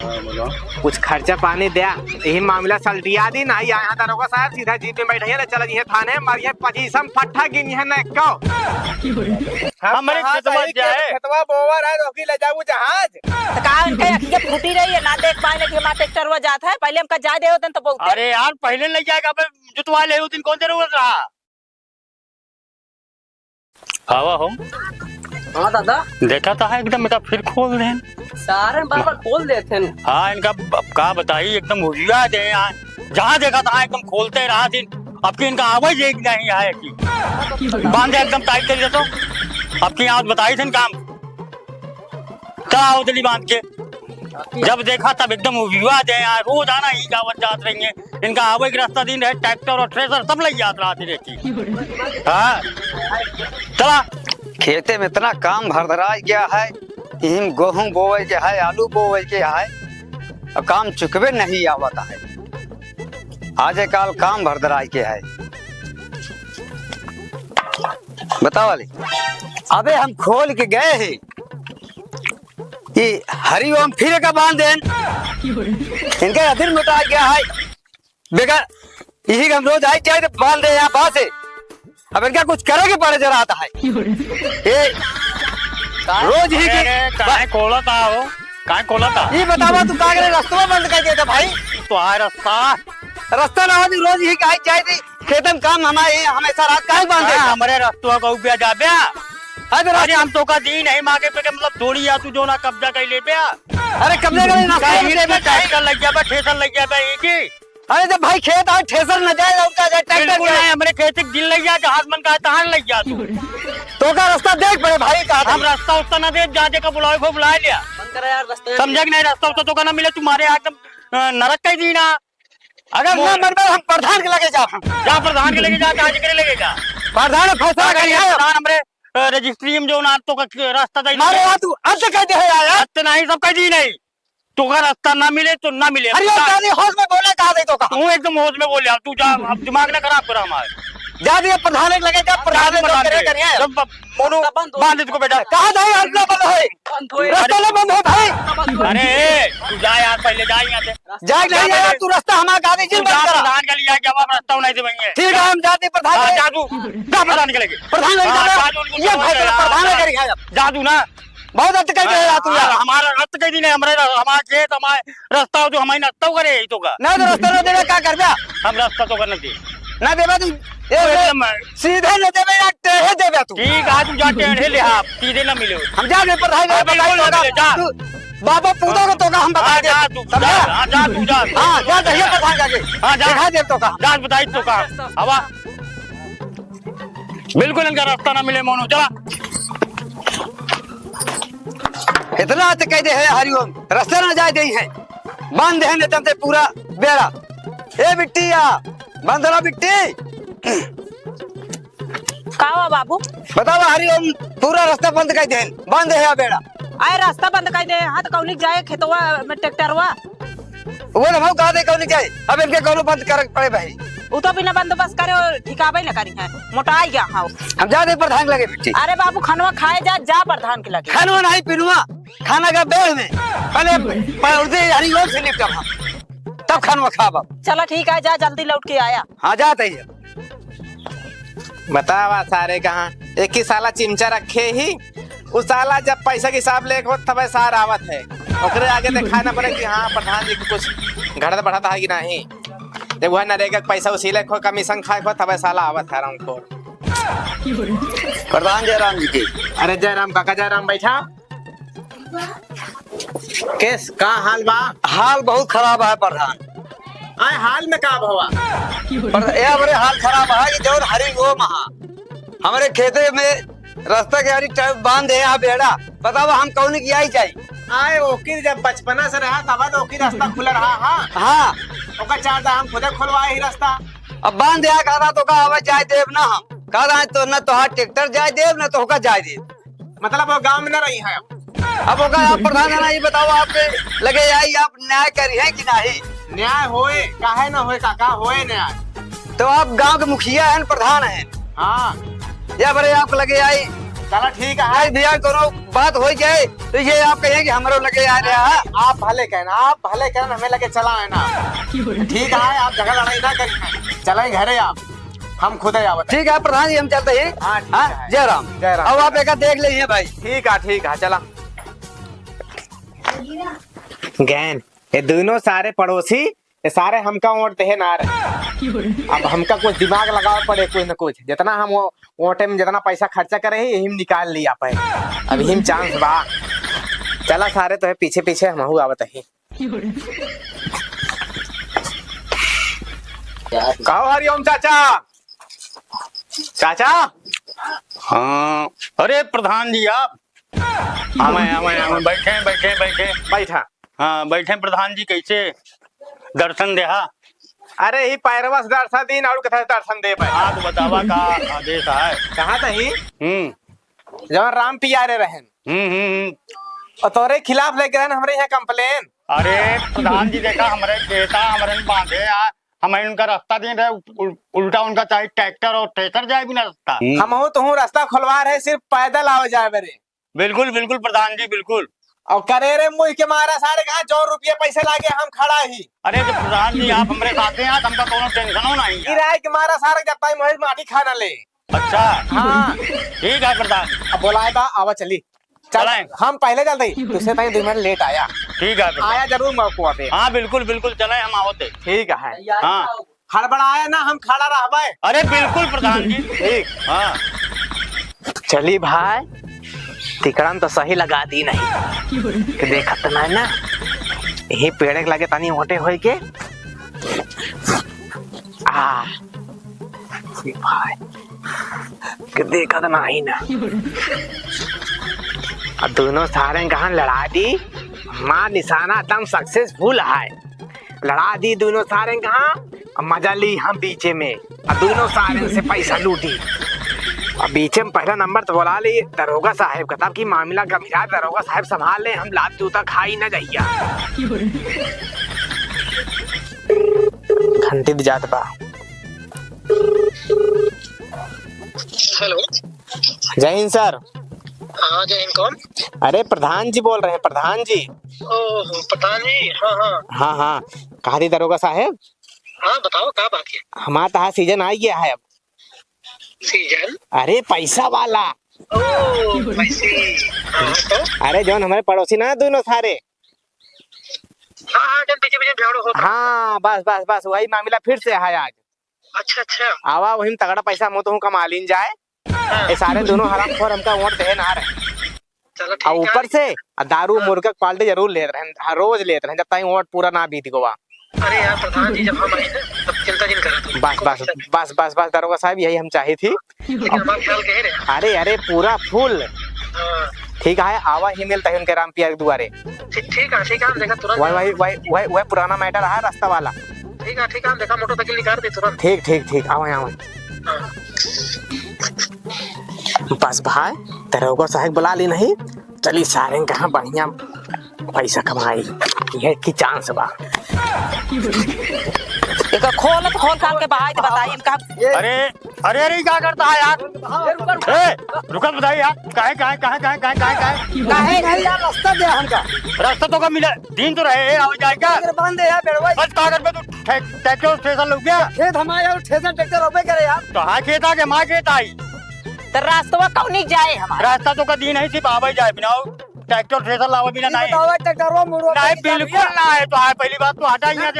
कुछ खर्चा पानी दिया यही मामला सलटिया दी ना यहाँ दरोगा साहब सीधा जीप में बैठे ना चल ये थाने मारिए 25 फट्ठा गिनी है ना को हमारे खेतवा बोवर है रोकी ले जाऊ जहाज तो का इनके अखिया फूटी रही है ना देख पाए कि हमारा ट्रैक्टर हुआ जाता है पहले हमका जा दे होतन तो बहुत। अरे यार पहले नहीं जाएगा अब जुतवा ले उस दिन कौन जरूरत रहा। हवा हो हाँ दादा देखा था एकदम बेटा फिर खोल दे सारे बार खोल देते हैं। हाँ इनका का बताइए एकदम हुजिया दे यहाँ जहाँ देखा था एकदम खोलते रहा दिन अब की इनका आवाज एक नहीं है कि बांधे एकदम टाइट कर देता अब की आवाज बताई थी काम क्या हो दिल्ली बांध के जब देखा तब एकदम हुजिया दे यहाँ रोज आना ही गावत जात रही है इनका आवाज रास्ता दिन है ट्रैक्टर और ट्रेसर सब लग जात रहा रहती। हाँ चला खेते में इतना काम भरदराज गया है हिम गेहूं बोवे के है आलू बोवे के है और काम चुकवे नहीं आवता है आज काल काम भरदराज के है बताओ वाले अबे हम खोल के गए हैं कि हरिओम फिर का बांध देन इनके अधीर मिटा गया है बेकार यही हम रोज आई चाहे बांध दे यहाँ पास है अब इनका कुछ करेंगे पड़े जरा आता है ये रोज ही काहे खोला था वो काहे खोला था ये बतावा तू कागरे रास्ता बंद कर देता भाई तो आ रास्ता ना हो रोज ही काहे चाहे थी खेतन काम हमारे हमेशा रात काहे बांधे हमारे रास्तों का उपया जा बे अरे हम तो का दी नहीं मांगे पे मतलब थोड़ी या तू जो ना कब्जा कर ले पे अरे कब्जा करे ना ट्रैक्टर लग गया ठेसर लग गया एक ही अरे जब भाई खेत आज ठेसर न जाए उनका जाए ट्रैक्टर हमारे खेत दिल लग गया जहाज मन का तहां लग गया तो का रास्ता देख पड़े भाई का हम रास्ता उस्ता ना दे जाजे का बुलाए को बुला लिया समझा कि नहीं रास्ता उस्ता तो का ना मिले तुम्हारे एकदम नरक का दी ना अगर ना मन में हम प्रधान के लगे जा प्रधान के लगे जा आज करे लगेगा प्रधान फैसला करिए प्रधान हमरे रजिस्ट्री में जो ना तो का रास्ता दे मारे तू आज कह दे यार आज नहीं सब कह दी नहीं तो का रास्ता ना मिले तो ना मिले अरे यार होश में बोले कहा दे तो का तू एकदम होश में बोल तू जा अब दिमाग ना खराब करा हमारे जा दिए प्रधान के लगे जा प्रधान करे करिए जब मोनू बांध को बेटा कहां जाए अल्लाह बंद है रास्ता ना बंद है भाई अरे तू जा यार पहले जा यहां से जा नहीं यार तू रास्ता हमारा गाड़ी जिल बंद करा प्रधान के लिए जवाब रास्ता नहीं देंगे ठीक है हम जाते प्रधान जा तू जा प्रधान के लगे प्रधान लगे ये भाई प्रधान करिए जा तू ना बहुत हद कह दे तू यार हमारा रास्ता कह दी नहीं हमारा खेत हमारे रास्ता जो हमारे रास्ता करे तो का ना तो रास्ता ना देवे क्या करबे हम रास्ता तो करने दे ना देवे तू सीधे न देवे या टेढ़े देवे तू ठीक है तू जा टेढ़े ले आप सीधे ना मिले हम जा नहीं प्रधान जा बाबा पूछो को तो का हम बता दे जा तू जा हां जा दहिया प्रधान जाके हां जा दिखा दे तो का जा बताई तो का हवा बिल्कुल इनका रास्ता ना मिले मोनू चला इतना तो कह दे है हरिओम रास्ता ना जाए दे है बांध है न तमते पूरा बेड़ा ए बिट्टिया बांध ला बिट्टी का हुआ बाबू बताओ हरिओम पूरा रास्ता बंद कर दे बांध है बेड़ा आए रास्ता बंद कर दे हां तो कौनी जाए खेतवा में ट्रैक्टरवा वो ना हम कहा दे कौन जाए अब इनके कौन बंद कर पड़े भाई उ तो बिना बंदोबस्त करे ठिकाबे न करी है मोटाई गया हां हम जा दे प्रधान लगे बिट्टी अरे बाबू खानवा खाए जा प्रधान के लगे खानवा नहीं पिनुआ खाना का बेड़ में पहले उधे हरिओम से निपटा हम तब खानवा खा बाप चलो ठीक है जा जल्दी लौट के आया हां जाते ही बतावा सारे कहाँ एक ही साला चिमचा रखे ही उस साला जब पैसा के हिसाब ले तब सार आवत है ओकरे आगे दिखाना पड़े कि हाँ प्रधान जी को कुछ घटत बढ़ता है कि नहीं जब वह नरेगा पैसा उसीले खो कमीशन खाए खो तब साला आवत है हमको प्रधान जयराम जी के अरे जयराम काका जयराम बैठा केस का हाल बा हाल बहुत खराब है प्रधान आए हाल में का भवा पर ये हमारे हाल खराब है कि जौन हरी वो महा हमारे खेते में रास्ता के हरी बांध है यहाँ बेड़ा बताओ हम कौन की आई चाहिए आए ओकी जब बचपना से रहा तब तो ओकी रास्ता खुला रहा हाँ ओका चार हम खुदे खुलवाए ही रास्ता अब बांध दिया कहा तो का हवा जाए देव ना हम कहा तो न तो ट्रैक्टर जाए देव न तो होगा जाए देव मतलब वो गांव में न रही है अब होगा आप प्रधान है ना ये बताओ आपके लगे आई आप न्याय करी है कि नहीं न्याय होए काहे ना होए काका होए न्याय तो आप गांव के मुखिया हैं प्रधान हैं हाँ या बड़े आप लगे आई चलो ठीक है। आज दिया कोनो बात हो जाए तो ये आप कहें कि हमारे लगे आ रहा है। आप भले कहना हमें लगे चला है ना। ठीक है, आप जगह लड़ाई ना करिए, चलें घरे आप, हम खुद ही आवत। ठीक है प्रधान जी, हम चलते हैं। हाँ, ठीक हाँ, है। जय राम। जय राम। अब आप एक देख लीजिए भाई। ठीक है चला। गैन ये दोनों सारे पड़ोसी ये सारे हमका वोट दे ना रहे। अब हमका कुछ दिमाग लगाना पड़े, कुछ न कुछ जितना हम वोटे में जितना पैसा खर्चा करे यही में निकाल लिया पाए। अब हिम चांस बा, चला सारे तो है पीछे पीछे हम आवत ही। कहो हरिओम चाचा। चाचा हाँ, अरे प्रधान जी आप हमें बैठे बैठा। हाँ बैठे प्रधान जी, कैसे दर्शन दे? हाँ अरे ही पैरवा से दर्शन दिन और कथा दर्शन दे पाए। हाँ, तो बतावा का आदेश है? कहा था ही हम्म जब राम पियारे रहन और तोरे खिलाफ लेके रहन हमरे यहाँ कंप्लेन। अरे प्रधान जी देखा हमारे खेता हमारे बांधे हमें उनका रास्ता दे रहे, उल्टा उनका चाहे ट्रैक्टर और ट्रेसर जाए बिना रास्ता। हम तो रास्ता खुलवा रहे, सिर्फ पैदल आओ जाए मेरे। बिल्कुल बिल्कुल प्रधान जी बिल्कुल। और करे रे मुँह के मारा सारे कहा 100 रुपये पैसे लागे हम खड़ा ही। अरे तो प्रधान जी आप हमारे साथ हैं, हमका कोनो टेंशन हो नहीं है। किराए के मारा सारे जब तक मोहित माटी खाना ले। अच्छा हाँ ठीक है प्रधान। अब बोलाए था आवा चली चल, चलें। हम पहले चलते ही तुझसे तक 2 मिनट लेट आया। ठीक है प्रधान। आया जरूर मौका पे। हाँ बिल्कुल बिल्कुल चले हम आवते। ठीक है, हाँ हड़बड़ाया ना हम खड़ा रह। अरे बिल्कुल प्रधान जी। ठीक हाँ चली भाई, तिकड़म तो सही लगा दी नहीं कि देखत ना ना यही पेड़ के लगे तनी होटे होए के आ भाई कि देखत नहीं ना। अब दोनों सारे कहां लड़ा दी, मां निशाना एकदम सक्सेसफुल है। लड़ा दी दोनों सारे कहां, मजा ली हम बीचे में और दोनों सारे से पैसा लूटी। अब बीचे में पहला नंबर तो बोला ली दरोगा साहब का, तब की मामला गंभीर, दरोगा साहब संभाल ले, हम लात जूता खाई ना जाइया। घंटी जात बा। हेलो, जय हिंद सर। हाँ जय हिंद। कौन? अरे प्रधान जी बोल रहे हैं, प्रधान जी। ओह प्रधान जी, हाँ हाँ हाँ हाँ, कहा थी दरोगा साहब? हाँ बताओ क्या बात है? हमारा तहा सीजन आ गया है अब। सीजन? अरे पैसा वाला। ओह पैसे। हाँ तो? अरे जौन हमारे पड़ोसी ना दोनों सारे। हाँ हाँ जब पीछे पीछे झगड़ा होता। हाँ बस बस बस वही मामला फिर से है आज। अच्छा अच्छा। आवा वही में तगड़ा पैसा मुँह तो कमा लीन जाए। ये सारे दोनों हरामखोर हमका वोट दे ना रहे। चलो और ठीक है। ऊपर से दारू मुर्गा क्वालिटी जरूर ले रहे हैं, हर रोज लेते हैं जब तक वोट पूरा ना बीत गोवा। अरे यार प्रधान जी, जब हम आए ना तब चिंता जिन करा तुम। बस बस बस बस बस दरोगा साहब यही हम चाही थी। लेकिन हमारा ख्याल कह रहे हैं। अरे अरे पूरा फुल हाँ ठीक है, आवा ही मिलता है उनके राम पिया के दुआरे। ठीक है हम देखा तुरंत। वही पुराना मैटर है रास्ता वाला। ठीक है हम देखा, मोटरसाइकिल निकाल दे तुरंत। ठीक ठीक ठीक, आवा आवा। हाँ। बस भाई दरोगा साहब बुला ली नहीं, चली सारे कहाँ बढ़िया पैसा कमाई, ये की चांस बा। एक खोल खाल के बाहर तो बताइए इनका। अरे अरे अरे क्या करता है यार? रुकल बताइए यार, काहे रास्ता दे हमका, रास्ता तो का मिला, दिन तो रहे आवे जाएगा। बांध दे यार बेड़वा। बस कागज पे तू ट्रैक्टर स्टेशन लग गया। खेत हमारे और ठेसर ट्रैक्टर रोपे करे यार। तो हाँ खेत आके माँ खेत आई, तो रास्ता कौन नहीं जाए हमारा? रास्ता तो का दिन है सिर्फ आवे जाए बिना ट्रैक्टर ट्रेसर लावा बिना नहीं। बताओ ट्रैक्टर मुड़ो नहीं बिल्कुल ना है, तो है पहली बात तो हटा यहाँ से।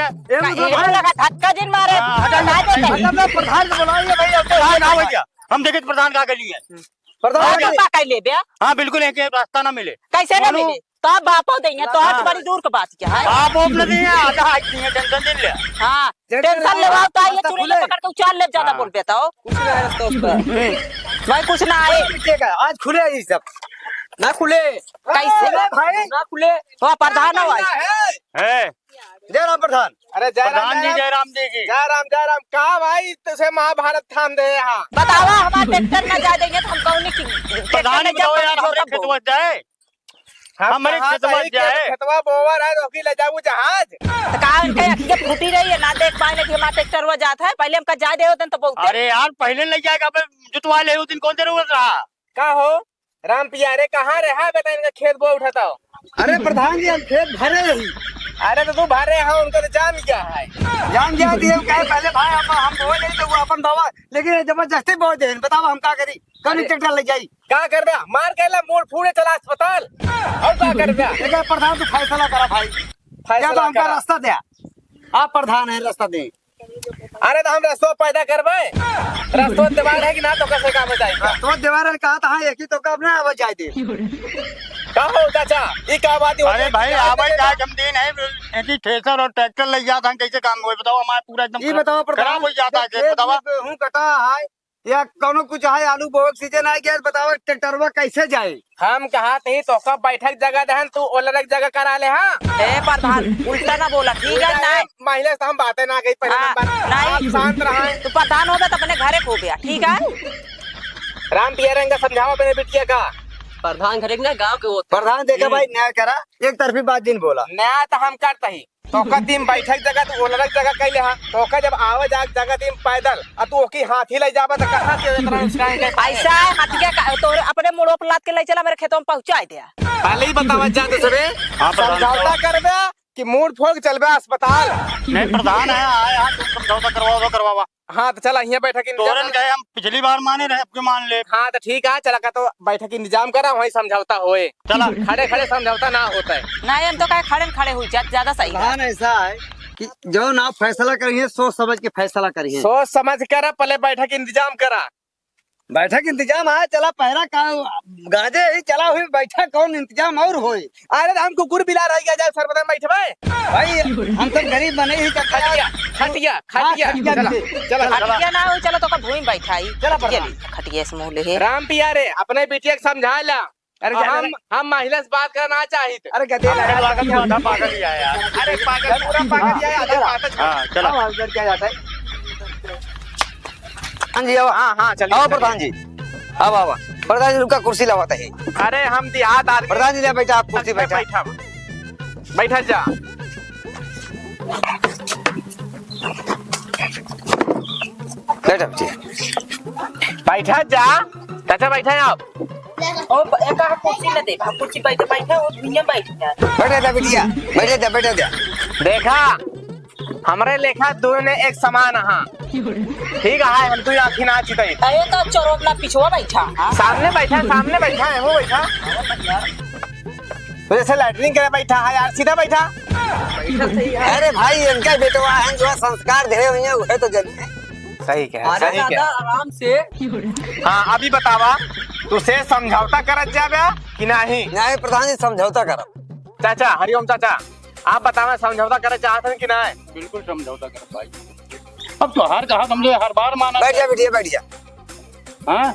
लगा धक्का जिन मारे हटा प्रधान को बुलाइए भाई। प्रधान आ भैया, हम देखे प्रधान का गली है। प्रधान ले बे। हाँ बिल्कुल एक रास्ता ना मिले। कैसे ना मिले? तो आप बापो देंगे तो आज बड़ी दूर की बात क्या है? आप ओपन नहीं है, आधा हाइट नहीं है, टेंशन दिन ले। हाँ टेंशन लेवाओ तो ये चुरी ले पकड़ के उचाल ले, ज्यादा बोल देता हो। कुछ नहीं है रास्ता उस पर। भाई कुछ ना आए, आज खुले ये सब ना खुले। कैसे ना खुले। वो प्रधान हो आज। है जय राम प्रधान। अरे प्रधान जी जयराम जी की। जय राम कहा भाई तुझे महाभारत थाम दे यहाँ। बतावा हमारा ट्रैक्टर ना जा देंगे तो हम कौन की प्रधान जी बताओ यार, हमारे खेत में जाए, हमारे खेतवा जाए। खेतवा बोवर है, रोकी ले जाऊ जहाज। तो कहा इनके अखियाँ फूटी रही है ना, देख पाए कि हमारा ट्रैक्टर वो जाता है, पहले हमका जा दे होते तो बहुत। अरे यार पहले नहीं जाएगा, जुतवा ले उस दिन कौन जरूरत रहा का हो राम पियारे कहाँ रहा बेटा, इनका खेत बो उठाता हो। अरे प्रधान जी हम खेत भरे रही। अरे तो तू भरे हो, उनको तो जान क्या है। जान गया दिए कहे पहले भाई हम बोए नहीं तो वो अपन दवा, लेकिन जबरदस्ती बोल दे। बताओ हम क्या करी, कौन ट्रैक्टर ले जाई? क्या कर दिया, मार के ला मोड़ फूड़े चला अस्पताल। और क्या कर दिया, लेकिन प्रधान तो फैसला करा भाई, क्या तो हमका रास्ता दे। आप प्रधान है, रास्ता दे। अरे तो हम रस्तों पैदा करवाए, रस्तों दीवार है कि ना, तो कैसे काम हो जाएगा। तो दीवार कहा था एक ही तो कब ना आवाज जाए दे। कहो चाचा ये क्या बात है। अरे भाई आवाज का कम दिन है, ऐसी थ्रेसर और ट्रैक्टर ले जाता है, कैसे काम हुए बताओ। हमारा पूरा एकदम ये बताओ प्रधान, खराब हो जाता है खेत, बताओ। गेहूं कटा है या कोनो कुछ है, आलू बोक सीजन आ गया, बताओ ट्रैक्टरवा कैसे जाए? हम कहा थे तो कब बैठक जगह दहन, तू अलग जगह करा ले। हाँ ए प्रधान उल्टा ना बोला, ठीक है ना? महिला से हम बातें ना गई पहले हाँ, नंबर। नहीं। आप शांत रहे। तू प्रधान हो गया तो अपने घरे खो गया, ठीक है? राम पियारे का समझाओ अपने बिटिया का। प्रधान घर एक ना गांव के वो प्रधान देखा भाई न्याय करा, एक तरफी बात दिन बोला। नया तो हम करता ही तो का दिन बैठक जगह तू अलग जगह कैले। हाँ तो का जब आवे जा जगह दिन पैदल और तू ओकी हाथी ले जाबा तो कहां के इतना नुकसान के। ऐसा है हटिया तो अपने मुड़ो पर लाद के ले चला, मेरे खेतों में पहुंचा दिया। पहले ही बतावा जा दूसरे हाँ, प्रधान समझौता करबे कि मूड फोड़ के चलबे अस्पताल। नहीं प्रधान है आए, हाँ तुम समझौता करवाओ तो करवावा। हाँ तो चला यहाँ बैठक तोरन गए हम पिछली बार माने रहे, अब क्यों मान ले। हाँ तो ठीक है, चला का तो बैठक इंतजाम करा, वही समझौता होए। चला खड़े खड़े समझौता ना होता है। नहीं हम तो कहे खड़े न खड़े हुई ज्यादा सही है। प्रधान ऐसा है कि जो ना फैसला करिए सोच समझ के फैसला करिए। सोच समझ कर पहले बैठक इंतजाम करा। बैठक इंतजाम है, चला पहरा का गाजे ही चला हुई बैठक कौन इंतजाम और होए। अरे तो हम कुकुर बिला रह गया जाए सरपंच बैठबे। भाई हम सब गरीब बने ही खटिया खटिया खटिया चला चला खटिया ना हो, चलो तो का भूमि बैठाई। चला प्रधान। खटिया से मुँह ले। राम पियारे अपने बेटिया को समझा ला। अरे हम महिला से बात करना चाहिए। अरे गधे आधा पागल ही है यार। अरे पागल पूरा पागल है, आधा पागल। हाँ चला क्या जाता है? हाँ जी आओ। हाँ हाँ चलिए। आओ प्रधान जी, आओ आओ। प्रधान जी रुका, कुर्सी लगाता है। अरे हम देहात आदमी। प्रधान जी ले बैठा, आप कुर्सी बैठा। बैठा बैठा जा। बैठा बच्चे, बैठा जा चाचा, बैठा है आप। ओ एक कुर्सी न दे, कुर्सी बैठे बैठे वो दुनिया बैठ गया। बैठा था बिटिया, बैठा था बैठा था। देखा हमरे लेखा दोनों ने एक समान। हाँ ठीक है, हम तो आखिर ना चिताई। अरे तो चोरोपला पिछुआ बैठा। सामने बैठा है वो बैठा। तो जैसे लैटरिंग करे बैठा है यार, सीधा बैठा। अरे भाई इनका बेटवा है जो संस्कार दे हुए हैं, वो तो जल्दी सही कह अरे सही दादा कह। आराम से। हाँ अभी बतावा तुसे समझौता करत जाबे कि नहीं। न्याय प्रधान जी समझौता करो। चाचा हरिओम चाचा, आप बतावा समझौता करे चाहते हैं कि नहीं। बिल्कुल समझौता कर भाई। अब तो हर कहा तुमने हर बार माना। बैठ जा बिटिया, बैठ जा। हाँ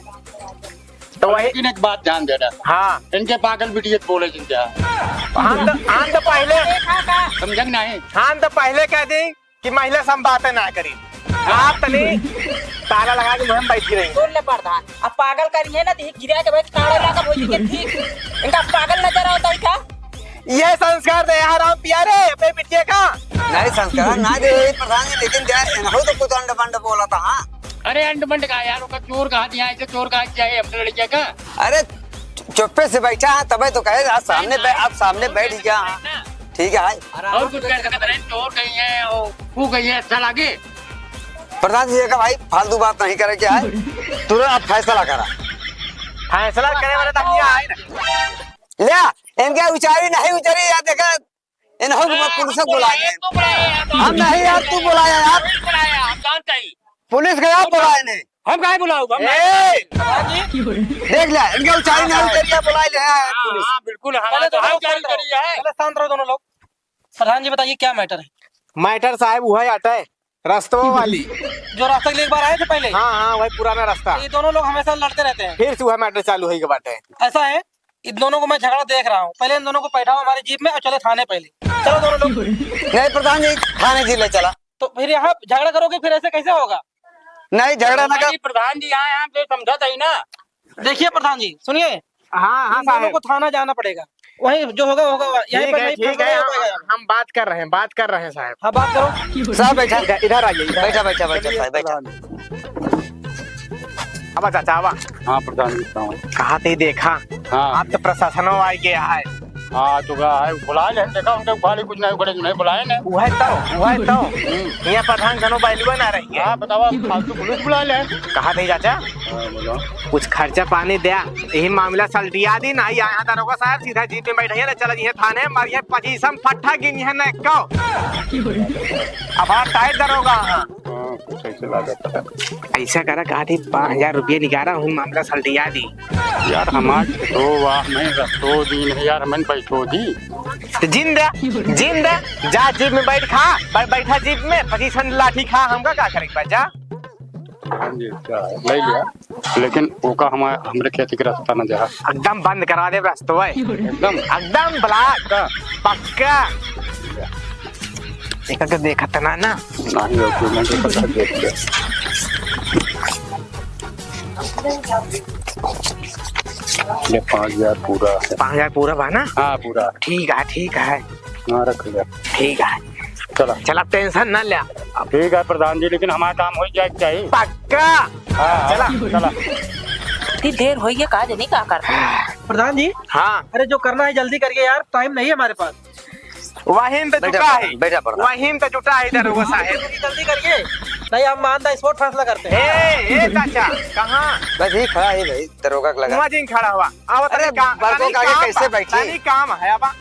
तो वही लेकिन एक बात ध्यान देना, हाँ इनके पागल बिटिया बोले जिनके हम तो पहले समझ नहीं। हम तो पहले कह दी कि महिला से हम बातें ना करी। आप तनी ताला लगा के हम बैठी रही। सुन ले प्रधान, अब पागल करिए ना तो गिरा के बैठ काड़ा लगा बोली के ठीक। इनका पागल नजर आता है क्या? ये संस्कार दे यार राम पियारे अपने बिटिया का। नहीं संस्कार ना दे प्रधान जी, लेकिन हो तो कुछ अंड बंड बोला था। हाँ अरे अंड बंड का यार, उसका चोर कहा दिया, ऐसे चोर कहा चाहिए अपने लड़किया का। अरे चुप्पे से बैठा है तबे तो कहे आप सामने बैठ जा। ठीक है और कुछ कह सकते नहीं, चोर कहीं है और वो कहीं है, अच्छा लगे। प्रधान जी का भाई फालतू बात नहीं करे क्या है, तुरंत आप फैसला करा। फैसला करे वाला तो ये है ना। ले इनके उचारी नहीं उचारी यार, देखा इन्हों को पुलिस को बुलाए। हम नहीं यार, तू बुलाया यार, हम जानते ही। पुलिस गया बुलाए ने। हम काहे बुलाओ? देख ले इनके उचारी नहीं उचारी बुलाए ले पुलिस। हाँ बिल्कुल, हमारे तो हम जारी करी है। शांत रहो दोनों लोग। प्रधान जी बताइए क्या मैटर है? मैटर साहब वो है अटे रस्तों वाली। जो रास्ता के लिए एक बार आए थे पहले, हाँ हाँ वही पुराना रास्ता। ये दोनों लोग हमेशा लड़ते रहते हैं। फिर से वह मैटर चालू है के बाटे। ऐसा है, इन दोनों को मैं झगड़ा देख रहा हूँ। पहले इन दोनों को बैठाओ हमारे जीप में और चले थाने। पहले चलो दोनों लोग। नहीं प्रधान जी थाने जिले चला। तो फिर यहाँ झगड़ा करोगे, फिर ऐसे कैसे होगा? नहीं झगड़ा ना कर। प्रधान जी आए हैं, तो समझा ही ना। देखिए प्रधान जी सुनिए, हाँ हाँ इन दोनों को थाना जाना पड़ेगा। वही जो होगा होगा, यहीं पर नहीं ठीक है फैसला हो पाएगा। हम बात कर रहे हैं साहब। हाँ बात करो। साहब बैठा इधर आइए। बैठा बैठा बैठा साहब बैठा। अब चाचा आवा हाँ प्रधान जी बताओ। कहा थे देखा हाँ अब तो प्रशासनों आई गया है। हाँ तो क्या है बुला ले देखा उनके खाली कुछ नहीं बड़े नहीं बुलाए ना। वह तो यहाँ प्रधान जनो बैलुआ ना रही है। हाँ बतावा फालतू पुलिस बुला ले। कहा थे चाचा हाँ बोलो। कुछ खर्चा पानी दिया यही मामला सलटिया दी ना यहाँ दरोगा साहब सीधा जीप में बैठे चला जी थाने मारिए 25 फट्ठा गिन है न को अब टाइट दरोगा। हाँ कुछ ऐसे लागत है। ऐसा करा कहा थी 5000 रुपये निकाला हूँ मामला सलटिया दी। यार हमारे तो वाह मैं रस्तो दिन है यार मैंने बैठो दी। तो जिंदा जा जीप में बैठ खा बैठा जीप में 25 लाठी खा हमका क्या करेगा जा। हाँ जी क्या है, ले लिया लेकिन ओका हमारे खेती के रास्ता न जा एकदम बंद करा दे रास्तो है एकदम ब्लॉक पक्का। देखा था ना नहीं होती मैं तो पता देख लिया। ये 5000 पूरा है। 5000 पूरा बा ना। हाँ पूरा ठीक है हाँ रख लिया। ठीक है चला टेंशन न ले ठीक है प्रधान जी लेकिन हमारा काम हो जाए चाहिए पक्का। हाँ चला इतनी देर हुई है कहा नहीं क्या करता। प्रधान जी हाँ अरे जो करना है जल्दी करिए यार, टाइम नहीं है हमारे पास। वहीं तो जुटा है बेटा प्रधान वहीं तो जुटा है दरोगा साहब। जल्दी करिए नहीं हम मान द स्पोर्ट फैसला करते हैं। ए चाचा कहाँ बस यही खड़ा है भाई दरोगा का लगा। वहाँ जिन खड़ा हुआ अब अरे बालकों के आगे कैसे बैठे काम है अब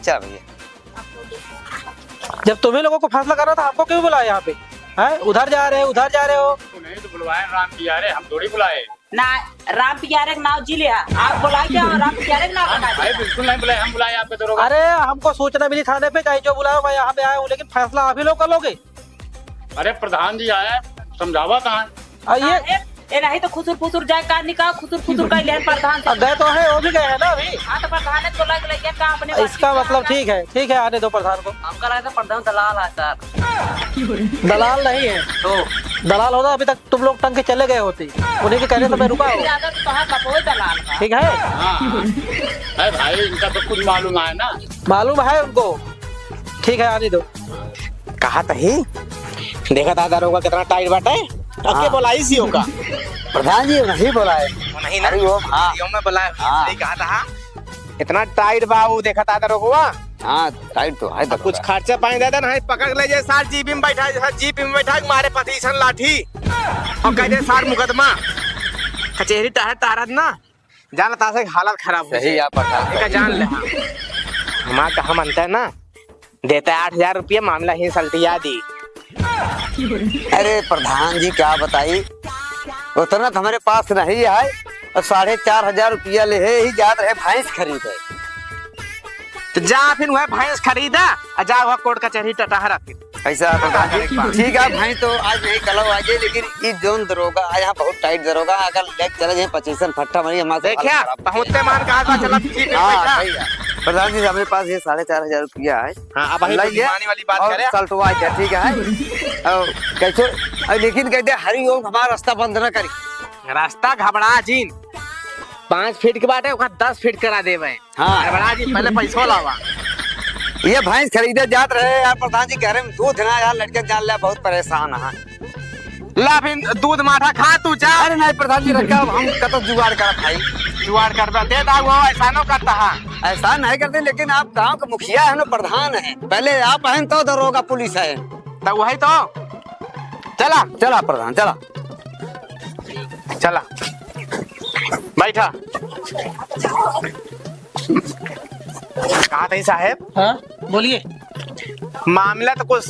चल भैया। जब तुम्हें लोगों को फैसला करना था आपको क्यों बुलाया यहाँ पे है? उधर जा रहे हो नहीं तो बुलवाए राम की यार हम थोड़ी बुलाए। ना राम पियारे का नाम जी लिया आप बुलाए क्या राम पियारे का नाम बता भाई दिया। बिल्कुल नहीं बुलाए हम बुलाए आपके दरोगा। अरे हमको सूचना मिली थाने पे चाहे जो बुलाया मैं यहाँ पे आया हूँ, लेकिन फैसला आप ही लोग कर लोगे। अरे प्रधान जी आए समझावा कहाँ आइए ये नहीं तो खुसुर फुसुर जाए का निकाह खुसुर का लेन प्रधान से। गए तो है वो भी गए हैं ना अभी। हाँ तो प्रधान ने बोला कि लेके का अपने इसका मतलब ठीक है आने दो प्रधान को। हमका लगा था प्रधान दलाल है सर। दलाल नहीं है तो दलाल होता अभी तक तुम लोग टंग के चले गए होते, उन्हीं के कहने से मैं रुका हूँ। ज्यादा तो कहा कपोई दलाल का। ठीक है अरे भाई इनका तो कुछ मालूम है ना। मालूम है उनको। ठीक है आने दो। कहा ही देखा था दरोगा कितना टाइट बाटे अके बोलाई सी होगा प्रधान जी नहीं बोला है नहीं ना हरिओम हाँ यो में बोला हाँ। सही कहा था इतना टाइट बाबू देखा था दरोगा हाँ टाइट तो है अब कुछ खर्चा पानी दे देना है पकड़ ले जाए सार जीप में बैठा मारे 25 लाठी और कह दे सार मुकदमा कचहरी तारत ना जाना ता से हालत खराब हो सही आप प्रधान एक जान ले हमारा कहा मानता है ना देता है 8000 रुपया मामला ही सल्टिया दी। अरे प्रधान जी क्या बताई उतना तो हमारे पास नहीं है और 4500 रुपया ले ही जात रहे भैंस खरीदे। तो जा फिर वह भैंस खरीदा और जा वह कोर्ट कचहरी टटाह रखी। ऐसा प्रधान जी ठीक है भैंस तो आज नहीं कल आ जाए, लेकिन ये जोन दरोगा आज यहाँ बहुत टाइट दरोगा अगर लेके चले जाए 25 फट्टा मरी हमारे देखिया पहुंचते मान कहा चला जीप में हाँ बैठा। सही है प्रधान जी हमारे पास ये 4500 रुपया है। हाँ अब वही बुद्धिमानी वाली बात और करे सल्टवा है ठीक है और कैसे लेकिन कहते हरिओम हमारा रास्ता बंद न करी। रास्ता घबरा जीन 5 फीट के बाटे 10 फीट करा देवे। हाँ। घबरा जी पहले पैसा लावा ये भैंस खरीदे जात रहे यार प्रधान जी कह रहे दूध ना यार लड़के जान लिया बहुत परेशान है। ला फिर दूध माठा खा तू जा। अरे नहीं प्रधान जी रखा हम कतो जुगाड़ कर भाई जुगाड़ करता दे दा वो ऐसा नो करता है ऐसा नहीं करते, लेकिन आप गांव का मुखिया है ना प्रधान है पहले आप हैं तो दरोगा पुलिस है तो वही तो चला चला प्रधान चला चला बैठा कहा था साहेब हाँ बोलिए। मामला तो कुछ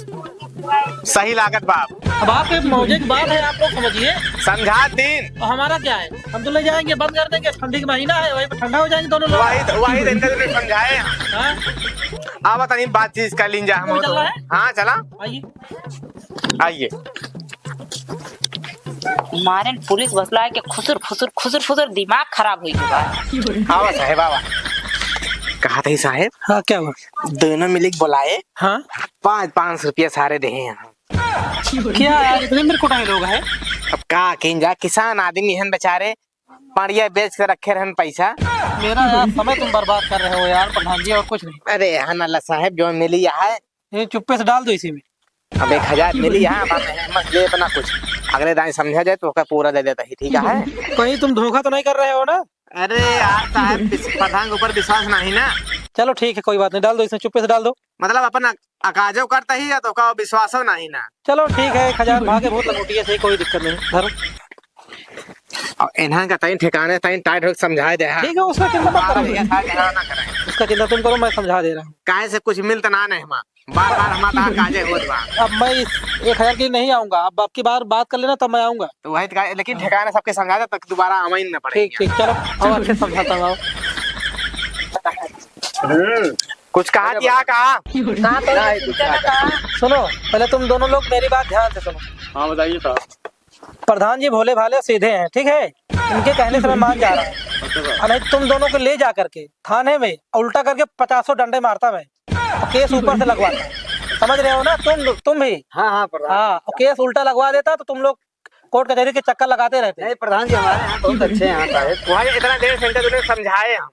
सही लागत बाप अब आपके मौजे की बात है आप लोग समझिए। समझा दिन तो हमारा क्या है हम तो ले जाएंगे बंद कर देंगे, ठंडी का महीना है वही पे ठंडा हो जाएंगे दोनों लोग। वही दिन तक समझाए हाँ? आप बता नहीं बात चीज कर लीजिए हम चल रहा है? हाँ चला आइए आइए मारे पुलिस बसला है कि खुसुर दिमाग खराब हुई बात। हाँ साहेब आवा कहा था साहेब हाँ क्या हुआ? दोनों मिलके बुलाए हाँ 500 रुपया सारे दे यहाँ क्या यार इतने मेरे को लोग है। अब का किंजा किसान आदमी हन बेचारे पड़िया बेच के रखे रहन पैसा। मेरा यार समय तुम बर्बाद कर रहे हो यार प्रधान जी और कुछ नहीं। अरे हन अल्लाह साहेब जो मिली यहाँ ये चुप्पे से डाल दो इसी में। अब 1000 मिली यहाँ मत ले बना कुछ अगले दाएं समझा जाए तो ओका पूरा दे देता ही, ठीक है। कहीं तुम धोखा तो नहीं कर रहे हो ना? अरे यार साहब, प्रधान के ऊपर विश्वास नहीं ना, चलो ठीक है, कोई बात नहीं, डाल दो इसमें, चुप्पे से डाल दो। मतलब अपन अकाजो करता ही है तो का विश्वास हो नहीं ना। चलो ठीक है, 1000 भागे बहुत लंगोटी है, सही, कोई दिक्कत नहीं, धरो। और इन्हां का टाइम ठिकाने टाइम टाइट हो समझा दे। ठीक है, उसका चिंता मत करो, ना करें, उसका चिंता तुम करो, मैं समझा दे रहा हूँ। काहे से कुछ मिलता ना नहीं हमारा, बार बार हमारा काजे होत बा। अब मैं इस 1000 की नहीं आऊंगा, अब आपकी बार बात कर लेना तब मैं आऊंगा। तो वही तो लेकिन ठिकाने सबके समझा दे तक दोबारा आवाई ना पड़ेगा। ठीक ठीक, चलो अब अच्छे समझाता हूँ। कुछ कहा क्या कहा? कहा तो चिमचा ने कहा। सुनो, पहले तुम दोनों लोग मेरी बात ध्यान से सुनो। हाँ बताइए साहब। प्रधान जी भोले भाले सीधे हैं, ठीक है, इनके कहने से मैं मान जा रहा हूँ। और नहीं तुम दोनों को ले जा करके थाने में उल्टा करके 50 डंडे मारता मैं, और केस ऊपर से लगवाता, समझ रहे हो ना? तुम भी। हाँ हाँ प्रधान। हाँ, और केस उल्टा लगवा देता तो तुम लोग कोर्ट कचहरी के चक्कर लगाते रहते। नहीं प्रधान जी, हमारे यहाँ बहुत अच्छे हैं साहब। वही इतना देर से तुमने समझाए हम।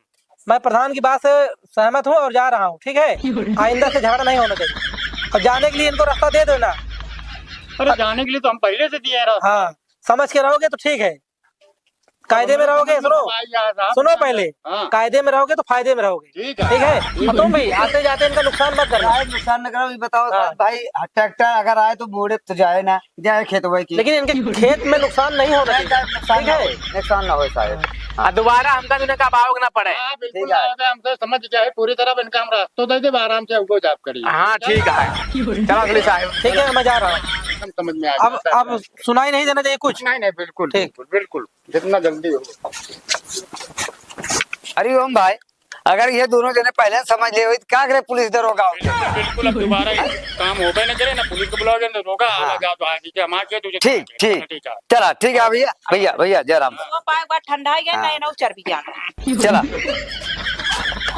मैं प्रधान की बात से सहमत हूँ और जा रहा हूँ, ठीक है। आइंदा से झगड़ा नहीं होना चाहिए, और जाने के लिए इनको रास्ता दे दो ना। अरे जाने के लिए तो हम पहले से दिए रहा। हाँ, समझ के रहोगे तो ठीक है, कायदे में रहोगे। सुनो पहले, कायदे में रहोगे तो फायदे में रहोगे, ठीक है। और तुम भी आते जाते इनका नुकसान मत करना। साहब नुकसान न करो, ये बताओ साहब, भाई ट्रैक्टर अगर आए तो मोड़े तो जाए ना, जाए खेत भाई की। लेकिन इनके खेत में नुकसान नहीं होना चाहिए, ठीक है। नुकसान ना हो साहब। दोबारा हमका तुमने कब आओगे ना पड़े। बिल्कुल हमसे समझ जाए पूरी तरह, इनका हम रास्ता दे दे, आराम से उनको जाप करिए। हाँ ठीक है, चलो अगले साहब। ठीक है, मैं जा रहा हूँ। हम समझ में आ अब सुनाई नहीं देना चाहिए कुछ। नहीं बिल्कुल ठीक। बिल्कुल जितना जल्दी हो। अरे ओम भाई, अगर ये दोनों जने पहले समझ ले हुई तो क्या करे पुलिस दरोगा होके। बिल्कुल, अब दोबारा काम हो गए ना करे ना, पुलिस को बुलाओगे ना, रोका आवाज आ तो आ ठीक है, हमारे तुझे ठीक ठीक, चला ठीक है भैया, भैया भैया जयराम। वो पाए बात ठंडा है या नहीं ना, चर्बी जाना। चला।